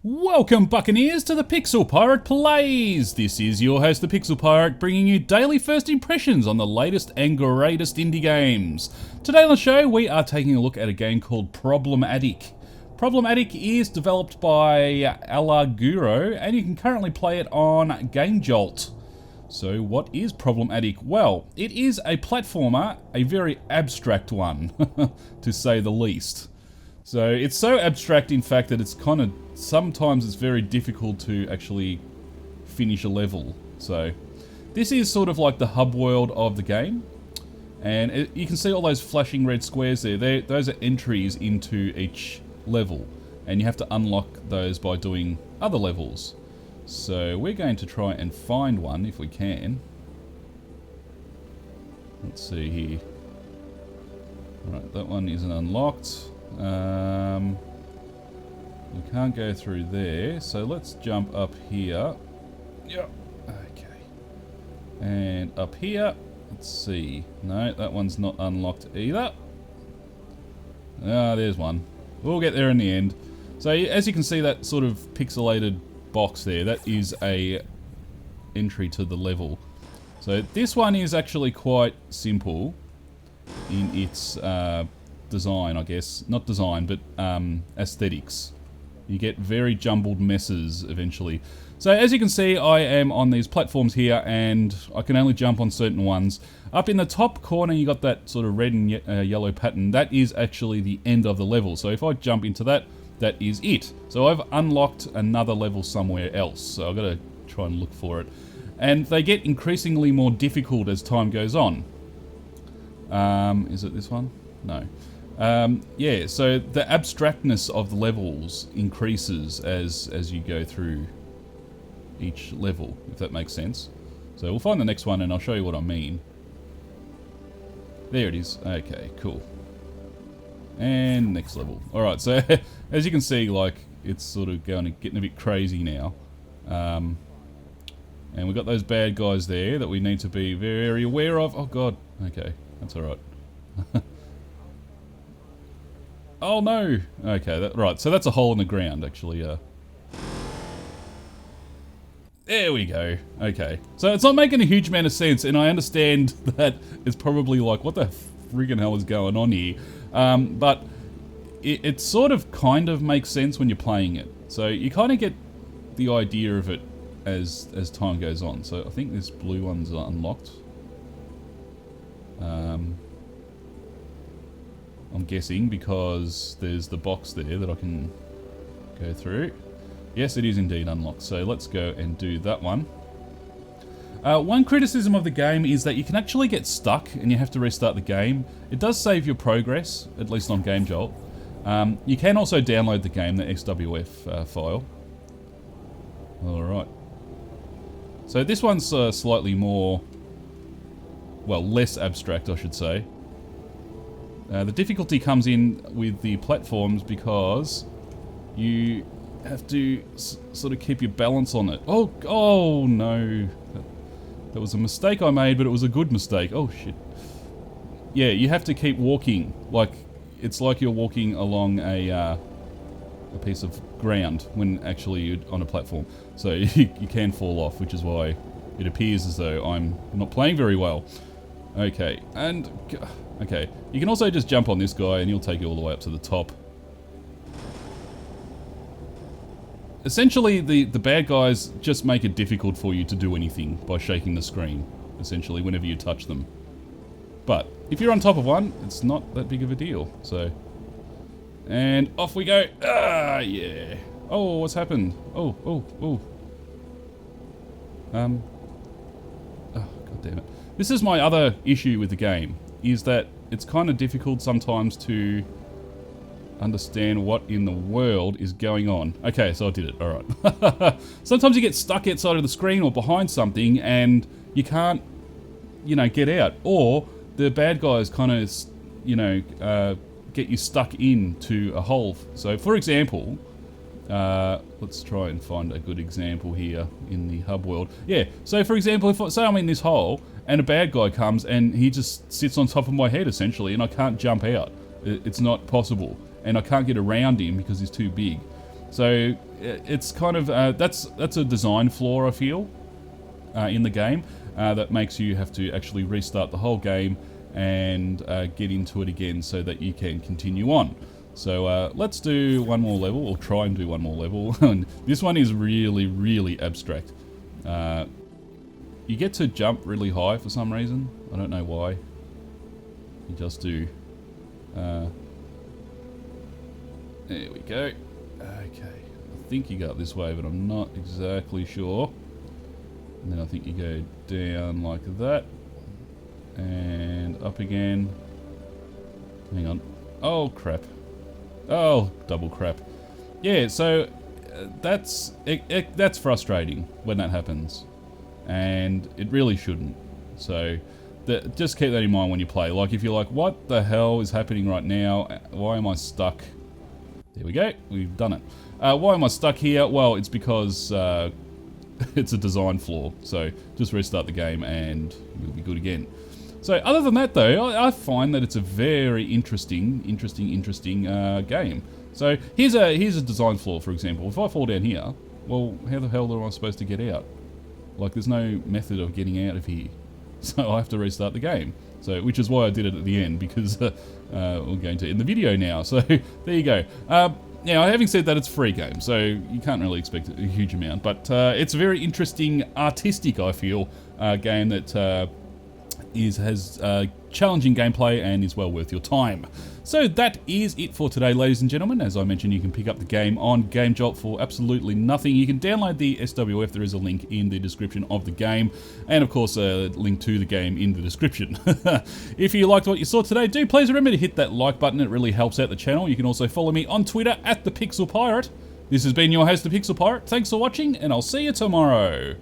Welcome, Buccaneers, to the Pixel Pirate Plays! This is your host, the Pixel Pirate, bringing you daily first impressions on the latest and greatest indie games. Today on the show, we are taking a look at a game called Problematic. Problematic is developed by Alaguro, and you can currently play it on GameJolt. So what is Problematic? Well, it is a platformer, a very abstract one, to say the least. So it's so abstract, in fact, that it's kind of, sometimes it's very difficult to actually finish a level. So this is sort of like the hub world of the game. And you can see all those flashing red squares there. Those are entries into each level. And you have to unlock those by doing other levels. So we're going to try and find one if we can. Let's see here. Alright, that one isn't unlocked. We can't go through there, so let's jump up here. Yep. Okay. And up here, let's see. No, that one's not unlocked either. Ah, there's one. We'll get there in the end. So as you can see, that sort of pixelated box there, that is a entry to the level. So this one is actually quite simple in its design, I guess. Not design, but aesthetics. You get very jumbled messes eventually. So as you can see, I am on these platforms here, and I can only jump on certain ones. Up in the top corner, you got that sort of red and yellow pattern. That is actually the end of the level. So if I jump into that, that is it. So I've unlocked another level somewhere else. So I've got to try and look for it. And they get increasingly more difficult as time goes on. Is it this one? No. Yeah, so the abstractness of the levels increases as you go through each level, if that makes sense. So we'll find the next one and I'll show you what I mean. There it is. Okay, cool. And next level. Alright, so as you can see, like, it's sort of getting a bit crazy now. And we've got those bad guys there that we need to be very aware of. Oh god, okay, that's alright. Oh no! Okay, right, so that's a hole in the ground, actually. There we go. Okay. So it's not making a huge amount of sense, and I understand that it's probably like, what the friggin' hell is going on here? But it sort of kind of makes sense when you're playing it. So you kind of get the idea of it as time goes on. So I think this blue one's unlocked. I'm guessing because there's the box there that I can go through. Yes, it is indeed unlocked. So let's go and do that one. One criticism of the game is that you can actually get stuck and you have to restart the game. It does save your progress, at least on GameJolt. You can also download the game, the XWF file. Alright. So this one's slightly more, well, less abstract, I should say. The difficulty comes in with the platforms because you have to sort of keep your balance on it. Oh no. That was a mistake I made, but it was a good mistake. Oh shit. Yeah, you have to keep walking. Like, it's like you're walking along a piece of ground when actually you're on a platform. So you can fall off, which is why it appears as though I'm not playing very well. Okay, and... okay, you can also just jump on this guy and he'll take you all the way up to the top. Essentially, the bad guys just make it difficult for you to do anything by shaking the screen, essentially, whenever you touch them. But if you're on top of one, it's not that big of a deal, so... And off we go! Ah, yeah! Oh, what's happened? Oh. Oh, god damn it. This is my other issue with the game, is that it's kind of difficult sometimes to understand what in the world is going on. Okay, so I did it, alright. Sometimes you get stuck outside of the screen or behind something and you can't, you know, get out. Or the bad guys kind of, you know, get you stuck into a hole. So for example, let's try and find a good example here in the hub world. Yeah, so for example, if say I'm in this hole and a bad guy comes and he just sits on top of my head essentially and I can't jump out. It's not possible. and I can't get around him because he's too big. So it's kind of, that's a design flaw, I feel, in the game, that makes you have to actually restart the whole game and get into it again so that you can continue on. So let's do one more level, or try and do one more level. And this one is really, really abstract. You get to jump really high for some reason. I don't know why. You just do. There we go. Okay. I think you go up this way, but I'm not exactly sure. And then I think you go down like that. And up again. Hang on. Oh, crap. Oh, double crap. Yeah, so that's frustrating when that happens. And it really shouldn't. So just keep that in mind when you play. Like, if you're like, what the hell is happening right now? Why am I stuck? There we go. We've done it. Why am I stuck here? Well, it's because it's a design flaw. So just restart the game and you'll be good again. So other than that, though, I find that it's a very interesting game. So here's a design flaw, for example. If I fall down here, well, how the hell am I supposed to get out? Like, there's no method of getting out of here. So I have to restart the game. So, which is why I did it at the end, because we're going to end the video now. So there you go. Now, having said that, it's a free game, so you can't really expect a huge amount. But it's a very interesting, artistic, I feel, game that has challenging gameplay and is well worth your time. So that is it for today, ladies and gentlemen. As I mentioned, you can pick up the game on Game Jolt for absolutely nothing. You can download the SWF. There is a link in the description of the game, and of course a link to the game in the description. If you liked what you saw today, do please remember to hit that like button. It really helps out the channel. You can also follow me on Twitter @ThePixelPirate. This has been your host, The Pixel Pirate. Thanks for watching, and I'll see you tomorrow.